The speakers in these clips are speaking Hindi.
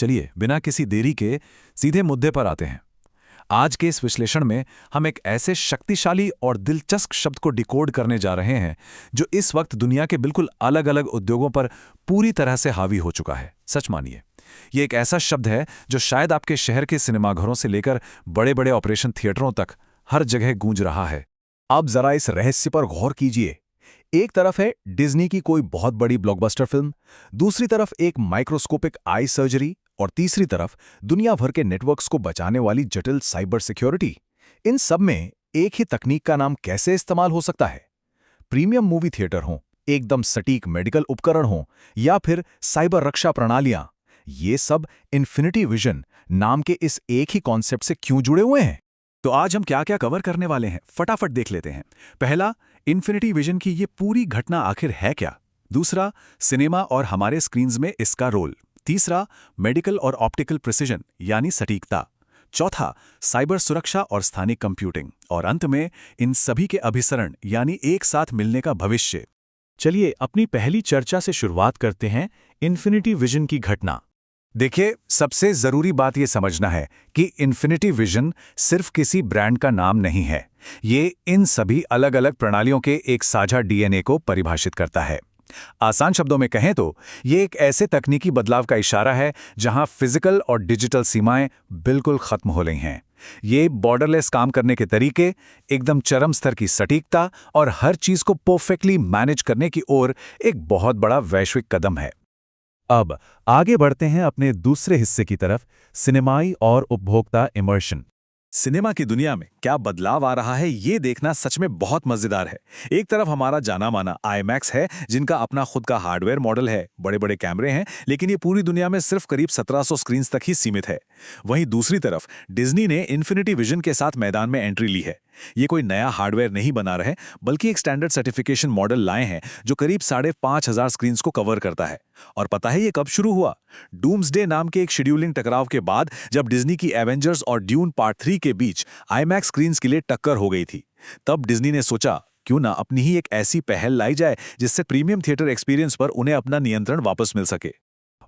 चलिए बिना किसी देरी के सीधे मुद्दे पर आते हैं। आज के इस विश्लेषण में हम एक ऐसे शक्तिशाली और दिलचस्प शब्द को डिकोड करने जा रहे हैं जो इस वक्त दुनिया के बिल्कुल अलग अलग उद्योगों पर पूरी तरह से हावी हो चुका है। सच मानिए, ये एक ऐसा शब्द है जो शायद आपके शहर के सिनेमाघरों से लेकर बड़े बड़े ऑपरेशन थिएटरों तक हर जगह गूंज रहा है। अब जरा इस रहस्य पर गौर कीजिए। एक तरफ है डिज्नी की कोई बहुत बड़ी ब्लॉकबस्टर फिल्म, दूसरी तरफ एक माइक्रोस्कोपिक आई सर्जरी और तीसरी तरफ दुनिया भर के नेटवर्क्स को बचाने वाली जटिल साइबर सिक्योरिटी। इन सब में एक ही तकनीक का नाम कैसे इस्तेमाल हो सकता है? प्रीमियम मूवी थिएटर हों, एकदम सटीक मेडिकल उपकरण हों या फिर साइबर रक्षा प्रणालियां, ये सब इन्फिनिटी विजन नाम के इस एक ही कॉन्सेप्ट से क्यों जुड़े हुए हैं? तो आज हम क्या क्या कवर करने वाले हैं, फटाफट देख लेते हैं। पहला, इन्फिनिटी विजन की ये पूरी घटना आखिर है क्या। दूसरा, सिनेमा और हमारे स्क्रीन्स में इसका रोल। तीसरा, मेडिकल और ऑप्टिकल प्रिसिजन यानी सटीकता। चौथा, साइबर सुरक्षा और स्थानिक कंप्यूटिंग। और अंत में इन सभी के अभिसरण यानी एक साथ मिलने का भविष्य। चलिए अपनी पहली चर्चा से शुरुआत करते हैं, इन्फिनिटी विजन की घटना। देखिए, सबसे जरूरी बात यह समझना है कि इन्फिनिटी विजन सिर्फ किसी ब्रांड का नाम नहीं है। ये इन सभी अलग अलग प्रणालियों के एक साझा डीएनए को परिभाषित करता है। आसान शब्दों में कहें तो ये एक ऐसे तकनीकी बदलाव का इशारा है जहां फिजिकल और डिजिटल सीमाएं बिल्कुल खत्म हो गई हैं। ये बॉर्डरलेस काम करने के तरीके, एकदम चरम स्तर की सटीकता और हर चीज को परफेक्टली मैनेज करने की ओर एक बहुत बड़ा वैश्विक कदम है। अब आगे बढ़ते हैं अपने दूसरे हिस्से की तरफ, सिनेमाई और उपभोक्ता इमर्शन। सिनेमा की दुनिया में क्या बदलाव आ रहा है ये देखना सच में बहुत मजेदार है। एक तरफ हमारा जाना माना आईमैक्स है, जिनका अपना खुद का हार्डवेयर मॉडल है, बड़े बड़े कैमरे हैं, लेकिन ये पूरी दुनिया में सिर्फ करीब 1700 स्क्रीन्स तक ही सीमित है। वहीं दूसरी तरफ डिज्नी ने इन्फिनिटी विजन के साथ मैदान में एंट्री ली है। ये कोई नया हार्डवेयर नहीं बना रहे, बल्कि एक स्टैंडर्ड सर्टिफिकेशन मॉडल लाए हैं जो करीब 5,500 स्क्रीन्स को कवर करता है। और पता है ये कब शुरू हुआ? डूम्सडे नाम के एक शेड्यूलिंग टकराव के बाद, जब डिज्नी की एवेंजर्स और ड्यून पार्ट 3 के बीच आईमैक्स स्क्रीन्स के लिए टक्कर हो गई थी। तब डिज्नी ने सोचा, क्यों ना अपनी ही एक ऐसी पहल लाई जाए जिससे प्रीमियम थिएटर एक्सपीरियंस पर उन्हें अपना नियंत्रण वापस मिल सके।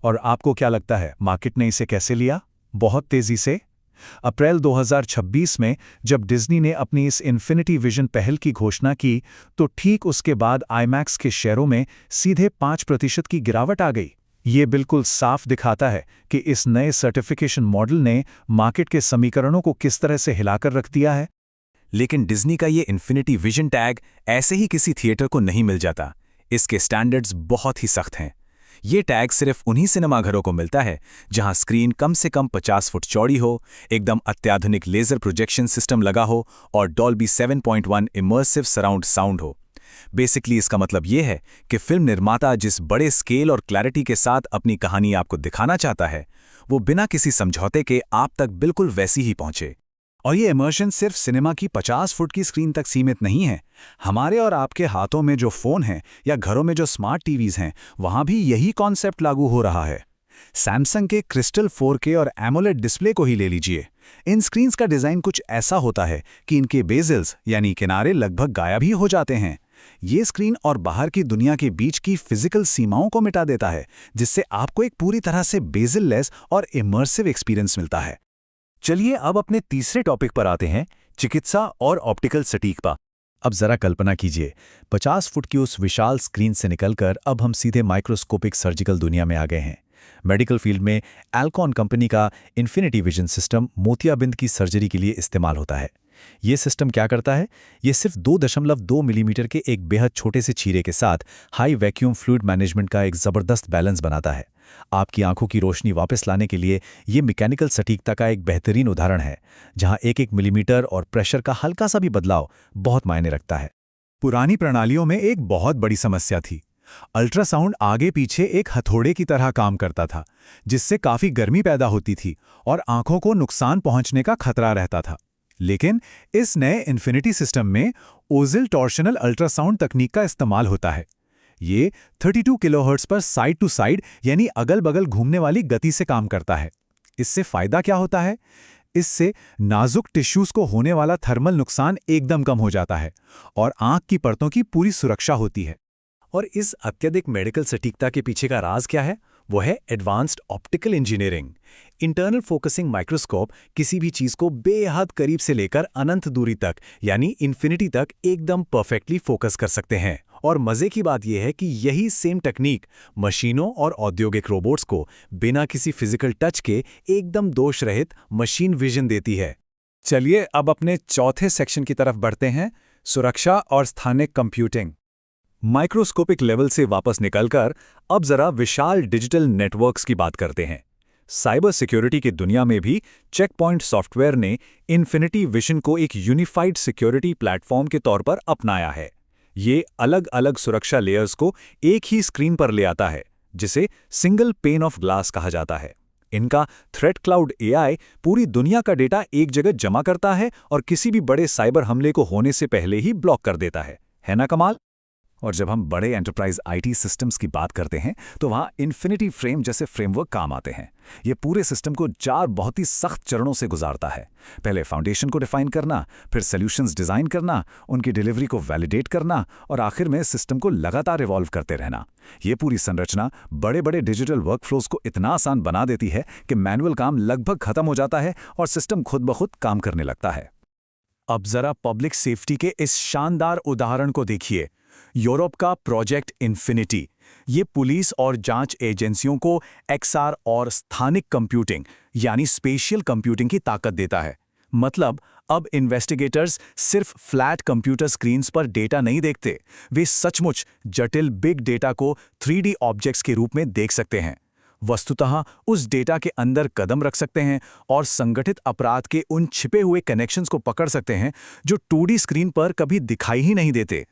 और आपको क्या लगता है मार्केट ने इसे कैसे लिया? बहुत तेजी से। अप्रैल 2026 में जब डिज्नी ने अपनी इस इन्फिनिटी विजन पहल की घोषणा की, तो ठीक उसके बाद आईमैक्स के शेयरों में सीधे 5% की गिरावट आ गई। ये बिल्कुल साफ दिखाता है कि इस नए सर्टिफिकेशन मॉडल ने मार्केट के समीकरणों को किस तरह से हिलाकर रख दिया है। लेकिन डिज्नी का ये इन्फिनिटी विजन टैग ऐसे ही किसी थिएटर को नहीं मिल जाता। इसके स्टैंडर्ड्स बहुत ही सख्त हैं। ये टैग सिर्फ उन्हीं सिनेमाघरों को मिलता है जहां स्क्रीन कम से कम 50 फुट चौड़ी हो, एकदम अत्याधुनिक लेजर प्रोजेक्शन सिस्टम लगा हो और डॉल्बी 7.1 इमर्सिव सराउंड साउंड हो। बेसिकली इसका मतलब ये है कि फिल्म निर्माता जिस बड़े स्केल और क्लैरिटी के साथ अपनी कहानी आपको दिखाना चाहता है, वो बिना किसी समझौते के आप तक बिल्कुल वैसी ही पहुंचे। और ये इमर्शन सिर्फ सिनेमा की 50 फुट की स्क्रीन तक सीमित नहीं है। हमारे और आपके हाथों में जो फोन हैं या घरों में जो स्मार्ट टीवीज हैं, वहां भी यही कॉन्सेप्ट लागू हो रहा है। सैमसंग के क्रिस्टल 4K और एमोलेड डिस्प्ले को ही ले लीजिए। इन स्क्रीन्स का डिजाइन कुछ ऐसा होता है कि इनके बेजल्स यानी किनारे लगभग गायब ही हो जाते हैं। ये स्क्रीन और बाहर की दुनिया के बीच की फिजिकल सीमाओं को मिटा देता है, जिससे आपको एक पूरी तरह से बेजल-लेस और इमर्सिव एक्सपीरियंस मिलता है। चलिए अब अपने तीसरे टॉपिक पर आते हैं, चिकित्सा और ऑप्टिकल सटीकता। अब जरा कल्पना कीजिए, 50 फुट की उस विशाल स्क्रीन से निकलकर अब हम सीधे माइक्रोस्कोपिक सर्जिकल दुनिया में आ गए हैं। मेडिकल फील्ड में एल्कॉन कंपनी का इन्फिनिटी विजन सिस्टम मोतियाबिंद की सर्जरी के लिए इस्तेमाल होता है। ये सिस्टम क्या करता है? ये सिर्फ 2.2 मिलीमीटर के एक बेहद छोटे से चीरे के साथ हाई वैक्यूम फ्लूइड मैनेजमेंट का एक जबरदस्त बैलेंस बनाता है। आपकी आंखों की रोशनी वापस लाने के लिए ये मैकेनिकल सटीकता का एक बेहतरीन उदाहरण है, जहां 1-1 मिलीमीटर और प्रेशर का हल्का सा भी बदलाव बहुत मायने रखता है। पुरानी प्रणालियों में एक बहुत बड़ी समस्या थी। अल्ट्रासाउंड आगे पीछे एक हथौड़े की तरह काम करता था, जिससे काफी गर्मी पैदा होती थी और आंखों को नुकसान पहुंचने का खतरा रहता था। लेकिन इस नए इन्फिनिटी सिस्टम में ओजिल टॉर्शनल अल्ट्रासाउंड तकनीक का इस्तेमाल होता है। ये 32 किलोहर्ट्ज पर साइड टू साइड यानी अगल बगल घूमने वाली गति से काम करता है। इससे फायदा क्या होता है? इससे नाजुक टिश्यूज को होने वाला थर्मल नुकसान एकदम कम हो जाता है और आंख की परतों की पूरी सुरक्षा होती है। और इस अत्यधिक मेडिकल सटीकता के पीछे का राज क्या है? वो है advanced optical engineering. Internal focusing microscope किसी भी चीज को बेहद करीब से लेकर अनंत दूरी तक यानी इन्फिनिटी तक एकदम परफेक्टली फोकस कर सकते हैं। और मजे की बात यह है कि यही सेम टेक्निक मशीनों और औद्योगिक रोबोट्स को बिना किसी फिजिकल टच के एकदम दोष रहित मशीन विजन देती है। चलिए अब अपने चौथे सेक्शन की तरफ बढ़ते हैं, सुरक्षा और स्थानिक कंप्यूटिंग। माइक्रोस्कोपिक लेवल से वापस निकलकर अब जरा विशाल डिजिटल नेटवर्क्स की बात करते हैं। साइबर सिक्योरिटी की दुनिया में भी चेकपॉइंट सॉफ्टवेयर ने इन्फिनिटी विजन को एक यूनिफाइड सिक्योरिटी प्लेटफॉर्म के तौर पर अपनाया है। ये अलग अलग सुरक्षा लेयर्स को एक ही स्क्रीन पर ले आता है, जिसे सिंगल पेन ऑफ ग्लास कहा जाता है। इनका थ्रेट क्लाउड एआई पूरी दुनिया का डेटा एक जगह जमा करता है और किसी भी बड़े साइबर हमले को होने से पहले ही ब्लॉक कर देता है ना कमाल? और जब हम बड़े एंटरप्राइज आईटी सिस्टम्स की बात करते हैं तो वहाँ इन्फिनिटी फ्रेम जैसे फ्रेमवर्क काम आते हैं। ये पूरे सिस्टम को 4 बहुत ही सख्त चरणों से गुजारता है। पहले फाउंडेशन को डिफाइन करना, फिर सॉल्यूशंस डिजाइन करना, उनकी डिलीवरी को वैलिडेट करना और आखिर में सिस्टम को लगातार इवॉल्व करते रहना। ये पूरी संरचना बड़े बड़े डिजिटल वर्कफ्लोज को इतना आसान बना देती है कि मैनुअल काम लगभग खत्म हो जाता है और सिस्टम खुद ब खुद काम करने लगता है। अब जरा पब्लिक सेफ्टी के इस शानदार उदाहरण को देखिए, यूरोप का प्रोजेक्ट इन्फिनिटी। ये पुलिस और जांच एजेंसियों को एक्सआर और स्थानिक कंप्यूटिंग यानी स्पेशियल कंप्यूटिंग की ताकत देता है। मतलब अब इन्वेस्टिगेटर्स सिर्फ फ्लैट कंप्यूटर स्क्रीन्स पर डेटा नहीं देखते, वे सचमुच जटिल बिग डेटा को 3D ऑब्जेक्ट्स के रूप में देख सकते हैं। वस्तुतः उस डेटा के अंदर कदम रख सकते हैं और संगठित अपराध के उन छिपे हुए कनेक्शंस को पकड़ सकते हैं जो 2D स्क्रीन पर कभी दिखाई ही नहीं देते।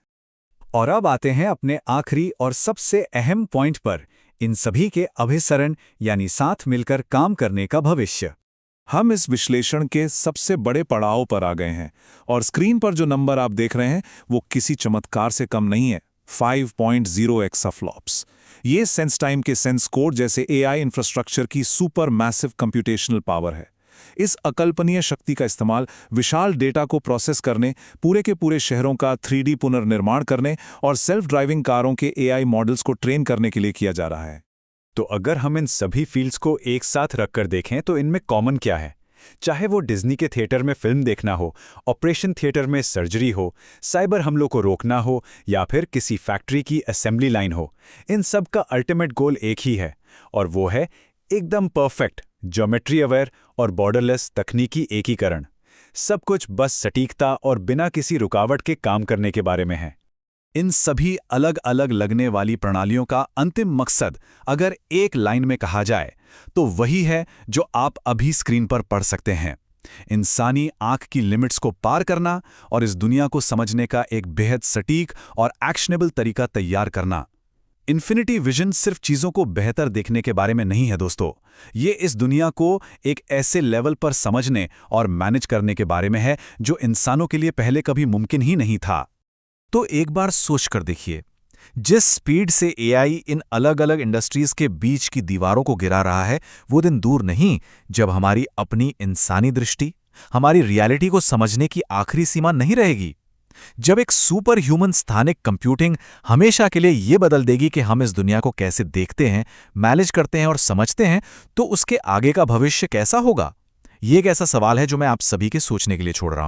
और अब आते हैं अपने आखिरी और सबसे अहम पॉइंट पर, इन सभी के अभिसरण यानी साथ मिलकर काम करने का भविष्य। हम इस विश्लेषण के सबसे बड़े पड़ाव पर आ गए हैं और स्क्रीन पर जो नंबर आप देख रहे हैं वो किसी चमत्कार से कम नहीं है। 5.0 एक्साफ्लॉप्स। ये सेंस टाइम के सेंस कोड जैसे एआई इंफ्रास्ट्रक्चर की सुपर मैसिव कंप्यूटेशनल पावर है। इस अकल्पनीय शक्ति का इस्तेमाल विशाल डेटा को प्रोसेस करने, पूरे के पूरे शहरों का 3D पुनर्निर्माण करने और सेल्फ ड्राइविंग कारों के एआई मॉडल्स को ट्रेन करने के लिए किया जा रहा है। तो अगर हम इन सभी फील्ड्स को एक साथ रखकर देखें तो इनमें कॉमन क्या है? चाहे वो डिज्नी के थिएटर में फिल्म देखना हो, ऑपरेशन थिएटर में सर्जरी हो, साइबर हमलों को रोकना हो या फिर किसी फैक्ट्री की असेंबली लाइन हो, इन सब का अल्टीमेट गोल एक ही है और वो है एकदम परफेक्ट, ज्योमेट्री अवेयर और बॉर्डरलेस तकनीकी एकीकरण। सब कुछ बस सटीकता और बिना किसी रुकावट के काम करने के बारे में है। इन सभी अलग अलग लगने वाली प्रणालियों का अंतिम मकसद अगर एक लाइन में कहा जाए तो वही है जो आप अभी स्क्रीन पर पढ़ सकते हैं। इंसानी आंख की लिमिट्स को पार करना और इस दुनिया को समझने का एक बेहद सटीक और एक्शनेबल तरीका तैयार करना। इन्फिनिटी विजन सिर्फ चीज़ों को बेहतर देखने के बारे में नहीं है दोस्तों, ये इस दुनिया को एक ऐसे लेवल पर समझने और मैनेज करने के बारे में है जो इंसानों के लिए पहले कभी मुमकिन ही नहीं था। तो एक बार सोच कर देखिए, जिस स्पीड से एआई इन अलग अलग इंडस्ट्रीज के बीच की दीवारों को गिरा रहा है, वो दिन दूर नहीं जब हमारी अपनी इंसानी दृष्टि, हमारी रियलिटी को समझने की आखिरी सीमा नहीं रहेगी। जब एक सुपर ह्यूमन स्थानिक कंप्यूटिंग हमेशा के लिए ये बदल देगी कि हम इस दुनिया को कैसे देखते हैं, मैनेज करते हैं और समझते हैं, तो उसके आगे का भविष्य कैसा होगा? ये एक ऐसा सवाल है जो मैं आप सभी के सोचने के लिए छोड़ रहा हूं।